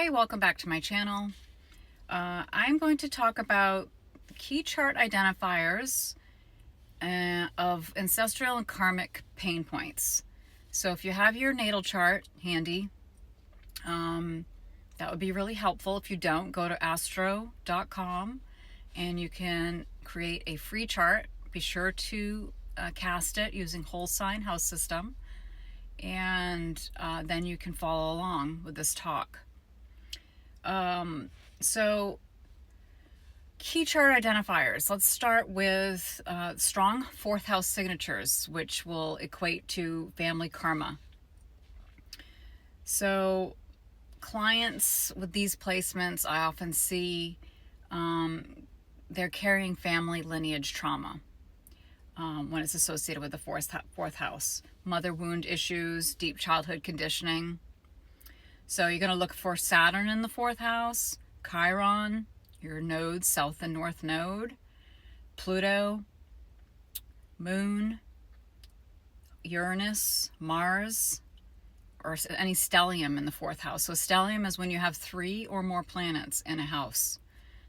Hi, welcome back to my channel. I'm going to talk about key chart identifiers of ancestral and karmic pain points. So if you have your natal chart handy, that would be really helpful. If you don't, go to astro.com and you can create a free chart. Be sure to cast it using whole sign house system, and then you can follow along with this talk. So key chart identifiers. Let's start with strong fourth house signatures, which will equate to family karma. So clients with these placements, I often see they're carrying family lineage trauma when it's associated with the fourth house. Mother wound issues, deep childhood conditioning. So you're going to look for Saturn in the fourth house, Chiron, your nodes, south and north node, Pluto, Moon, Uranus, Mars, or any stellium in the fourth house. So stellium is when you have 3 or more planets in a house.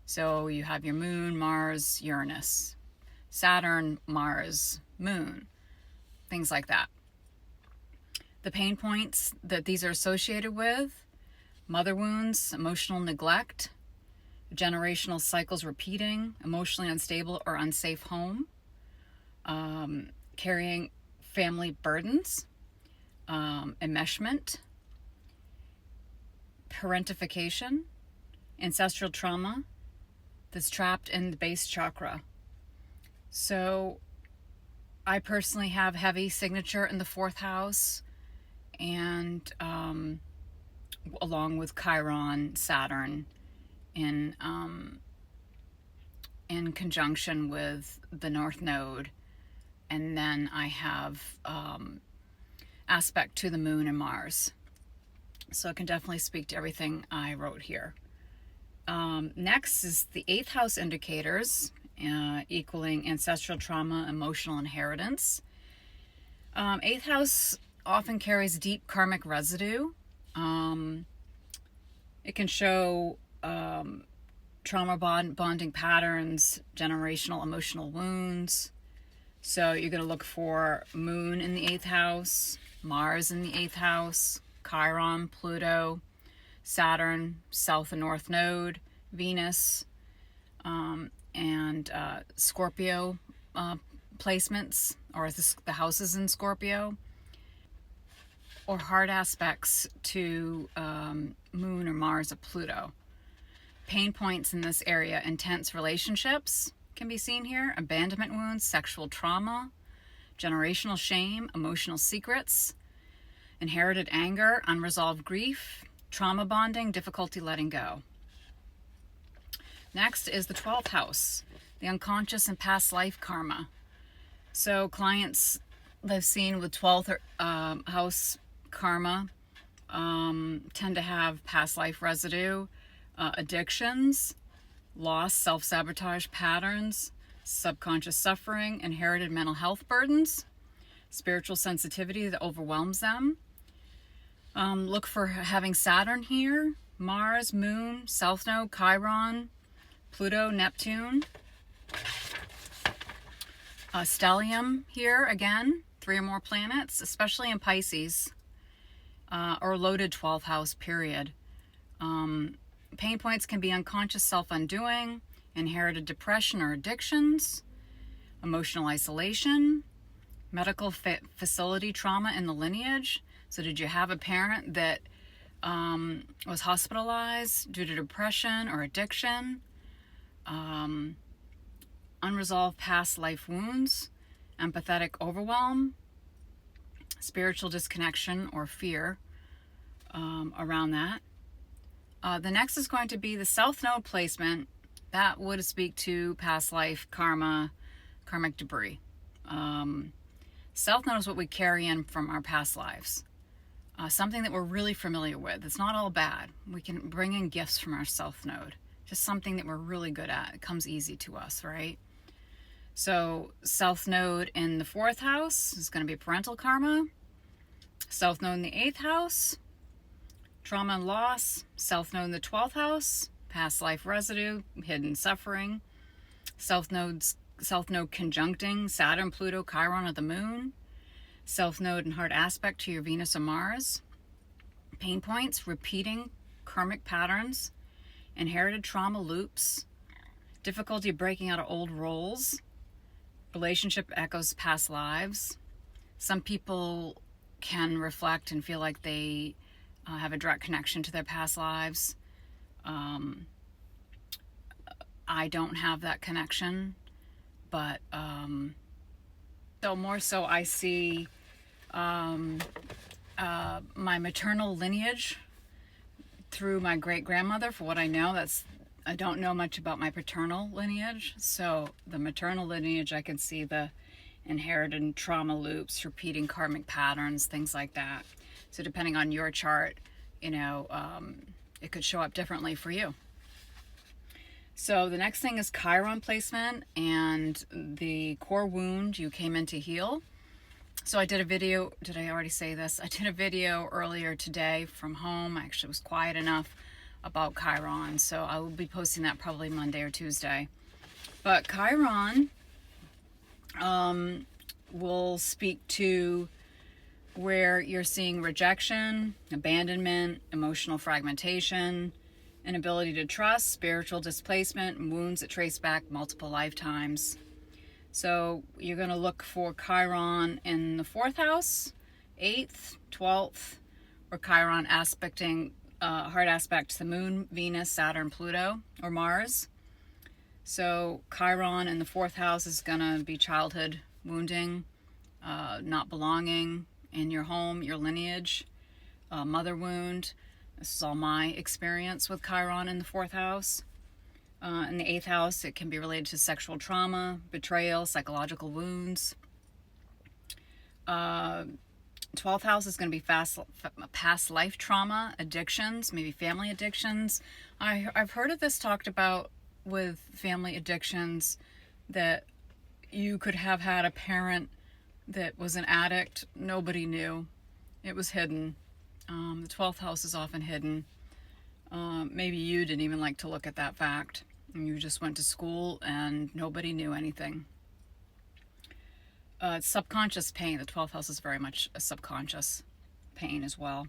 So you have your Moon, Mars, Uranus, Saturn, Mars, Moon, things like that. The pain points that these are associated with: mother wounds, emotional neglect, generational cycles repeating, emotionally unstable or unsafe home, carrying family burdens, enmeshment, parentification, ancestral trauma that's trapped in the base chakra. So I personally have heavy signature in the fourth house, and along with Chiron, Saturn, in conjunction with the North Node, and then I have aspect to the Moon and Mars. So it can definitely speak to everything I wrote here. Next is the 8th house indicators, equaling ancestral trauma, emotional inheritance. 8th house often carries deep karmic residue. It can show trauma bonding patterns, generational emotional wounds. So you're going to look for Moon in the 8th house, Mars in the 8th house, Chiron, Pluto, Saturn, south and north node, Venus, and Scorpio placements, or the houses in Scorpio, or hard aspects to Moon or Mars or Pluto. Pain points in this area: intense relationships can be seen here, abandonment wounds, sexual trauma, generational shame, emotional secrets, inherited anger, unresolved grief, trauma bonding, difficulty letting go. Next is the 12th house, the unconscious and past life karma. So clients I've seen with 12th house karma tend to have past life residue, addictions, loss, self-sabotage patterns, subconscious suffering, inherited mental health burdens, spiritual sensitivity that overwhelms them. Look for having Saturn here, Mars, Moon, South Node, Chiron, Pluto, Neptune. Stellium here again, 3 or more planets, especially in Pisces, or loaded 12th house period. Pain points can be unconscious self-undoing, inherited depression or addictions, emotional isolation, medical facility trauma in the lineage. So did you have a parent that was hospitalized due to depression or addiction? Unresolved past life wounds, empathetic overwhelm, spiritual disconnection or fear around that. The next is going to be the South Node placement. That would speak to past life karma, karmic debris. South Node is what we carry in from our past lives. Something that we're really familiar with. It's not all bad. We can bring in gifts from our South Node. Just something that we're really good at. It comes easy to us, right? So South Node in the 4th house is going to be parental karma. South Node in the 8th house, Trauma and loss, South Node in the 12th house, past life residue, hidden suffering. South Node conjuncting Saturn, Pluto, Chiron, or the Moon. South Node in hard aspect to your Venus or Mars. Pain points, repeating karmic patterns, inherited trauma loops, difficulty breaking out of old roles, relationship echoes past lives. Some people can reflect and feel like they have a direct connection to their past lives. I don't have that connection, but so more so I see my maternal lineage through my great-grandmother. For what I know, I don't know much about my paternal lineage. So the maternal lineage, I can see the inherited trauma loops, repeating karmic patterns, things like that. So depending on your chart, it could show up differently for you. So the next thing is Chiron placement and the core wound you came in to heal. So I did a video, did I already say this? I did a video earlier today from home. I actually was quiet enough about Chiron, so I will be posting that probably Monday or Tuesday. But Chiron will speak to where you're seeing rejection, abandonment, emotional fragmentation, inability to trust, spiritual displacement, and wounds that trace back multiple lifetimes. So you're going to look for Chiron in the 4th house, 8th, 12th, or Chiron aspecting, hard aspect to the Moon, Venus, Saturn, Pluto, or Mars. So Chiron in the 4th house is going to be childhood wounding, not belonging in your home, your lineage, mother wound. This is all my experience with Chiron in the 4th house. In the 8th house, it can be related to sexual trauma, betrayal, psychological wounds. 12th house is going to be past life trauma, addictions, maybe family addictions. I've heard of this talked about with family addictions, that you could have had a parent that was an addict. Nobody knew. It was hidden. The 12th house is often hidden. Maybe you didn't even like to look at that fact. You just went to school and nobody knew anything. Subconscious pain. The 12th house is very much a subconscious pain as well.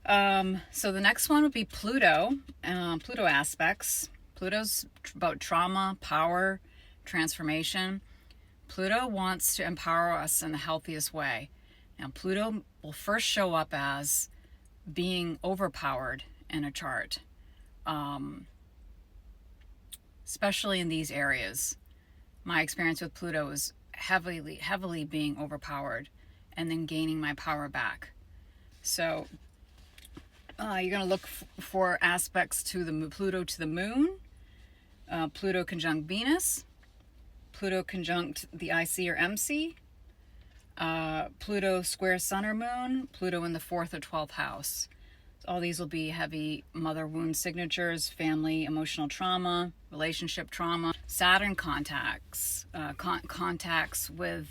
So the next one would be Pluto. Pluto aspects. Pluto's about trauma, power, transformation. Pluto wants to empower us in the healthiest way. Now, Pluto will first show up as being overpowered in a chart, especially in these areas. My experience with Pluto is heavily being overpowered and then gaining my power back. So you're going to look for aspects to the Pluto to the Moon, Pluto conjunct Venus, Pluto conjunct the IC or MC, Pluto square Sun or Moon, Pluto in the 4th or 12th house. So all these will be heavy mother wound signatures, family emotional trauma, relationship trauma. Saturn contacts with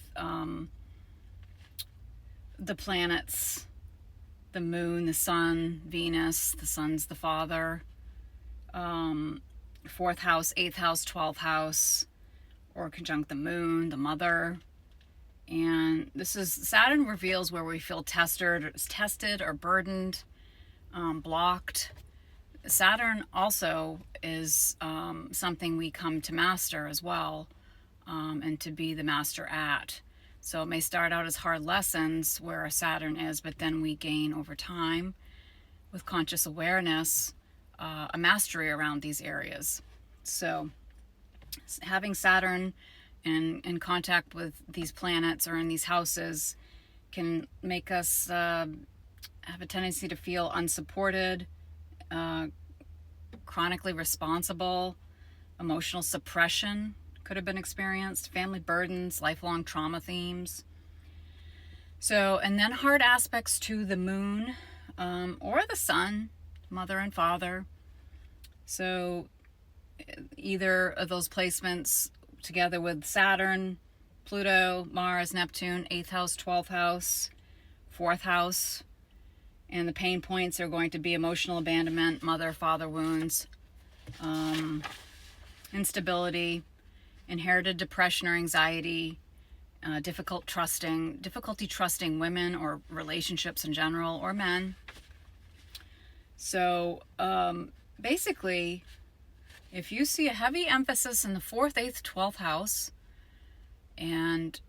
the planets, the Moon, the Sun, Venus. The Sun's the father. 4th house, 8th house, 12th house, or conjunct the Moon, the mother. And this is, Saturn reveals where we feel tested or burdened, blocked. Saturn also is something we come to master as well, and to be the master at. So it may start out as hard lessons where Saturn is, but then we gain over time with conscious awareness a mastery around these areas. So having Saturn in contact with these planets or in these houses can make us have a tendency to feel unsupported, chronically responsible, emotional suppression could have been experienced, family burdens, lifelong trauma themes. So, and then hard aspects to the Moon or the Sun, mother and father. So either of those placements together with Saturn, Pluto, Mars, Neptune, 8th house, 12th house, 4th house, And the pain points are going to be emotional abandonment, mother, father wounds, instability, inherited depression or anxiety, difficulty trusting women or relationships in general, or men. So basically, if you see a heavy emphasis in the 4th, 8th, 12th house, and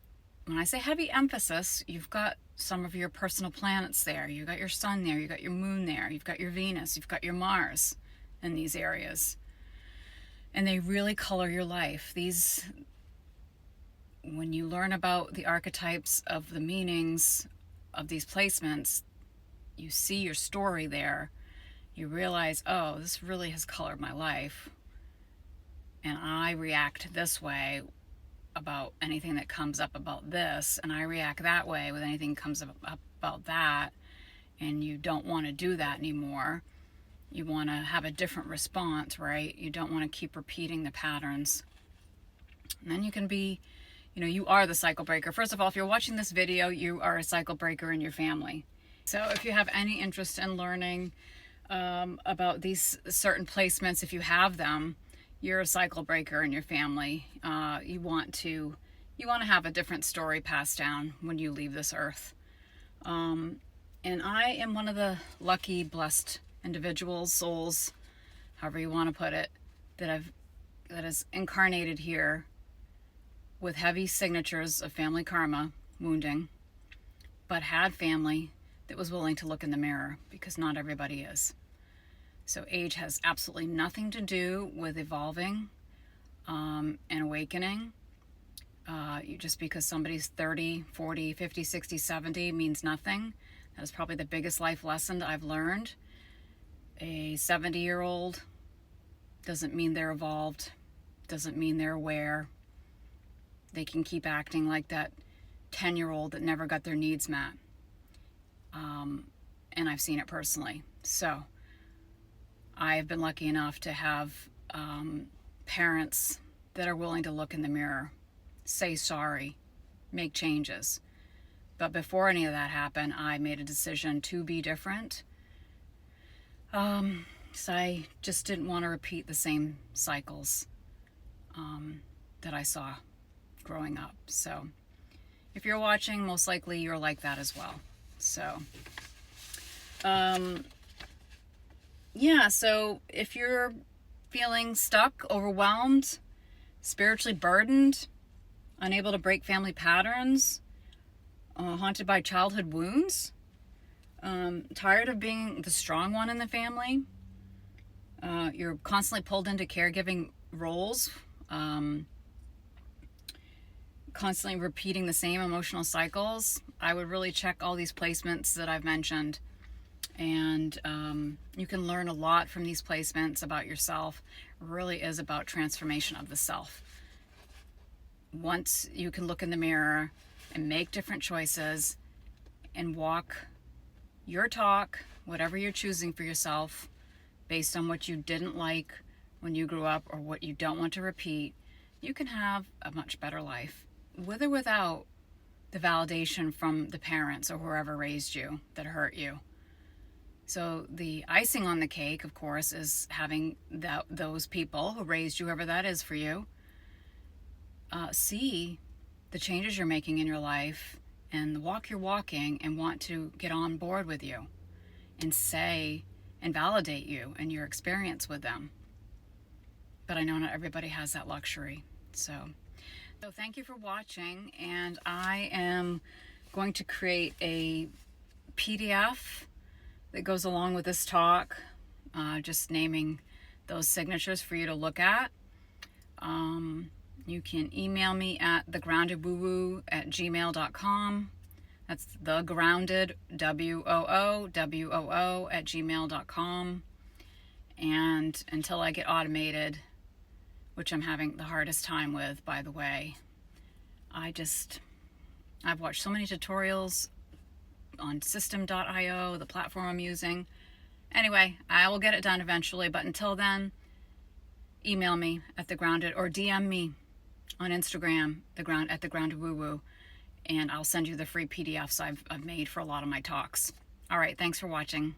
when I say heavy emphasis, you've got some of your personal planets there. You've got your sun there, you've got your moon there, you've got your Venus, you've got your Mars in these areas. And they really color your life. When you learn about the archetypes of the meanings of these placements, you see your story there. You realize, oh, this really has colored my life. And I react this way about anything that comes up about this, and I react that way with anything that comes up about that. And you don't want to do that anymore. You want to have a different response, right? You don't want to keep repeating the patterns. And then you can be, you are the cycle breaker. First of all, if you're watching this video, you are a cycle breaker in your family. So if you have any interest in learning about these certain placements, if you have them, you're a cycle breaker in your family. You want to have a different story passed down when you leave this earth. And I am one of the lucky, blessed individuals, souls, however you want to put it, that is incarnated here with heavy signatures of family karma, wounding, but had family that was willing to look in the mirror, because not everybody is. So age has absolutely nothing to do with evolving and awakening. Just because somebody's 30, 40, 50, 60, 70 means nothing. That is probably the biggest life lesson I've learned. A 70-year-old doesn't mean they're evolved, doesn't mean they're aware. They can keep acting like that 10-year-old that never got their needs met. And I've seen it personally. So I've been lucky enough to have parents that are willing to look in the mirror, say sorry, make changes. But before any of that happened, I made a decision to be different. So I just didn't want to repeat the same cycles that I saw growing up. So if you're watching, most likely you're like that as well. So so if you're feeling stuck, overwhelmed, spiritually burdened, unable to break family patterns, haunted by childhood wounds, tired of being the strong one in the family, you're constantly pulled into caregiving roles, constantly repeating the same emotional cycles, I would really check all these placements that I've mentioned. And you can learn a lot from these placements about yourself. It really is about transformation of the self. Once you can look in the mirror and make different choices and walk your talk, whatever you're choosing for yourself, based on what you didn't like when you grew up or what you don't want to repeat, you can have a much better life, with or without the validation from the parents or whoever raised you that hurt you. So the icing on the cake, of course, is having those people who raised you, whoever that is for you, see the changes you're making in your life and the walk you're walking, and want to get on board with you and say and validate you and your experience with them. But I know not everybody has that luxury. So thank you for watching, and I am going to create a PDF that goes along with this talk, just naming those signatures for you to look at. You can email me at thegroundedwoowoo@gmail.com. That's thegrounded, WOO, @gmail.com. And until I get automated, which I'm having the hardest time with, by the way, I've watched so many tutorials on system.io, the platform I'm using. Anyway, I will get it done eventually, but until then, email me at thegrounded, or DM me on Instagram, @thegroundedwoowoo, and I'll send you the free PDFs I've made for a lot of my talks. All right, thanks for watching.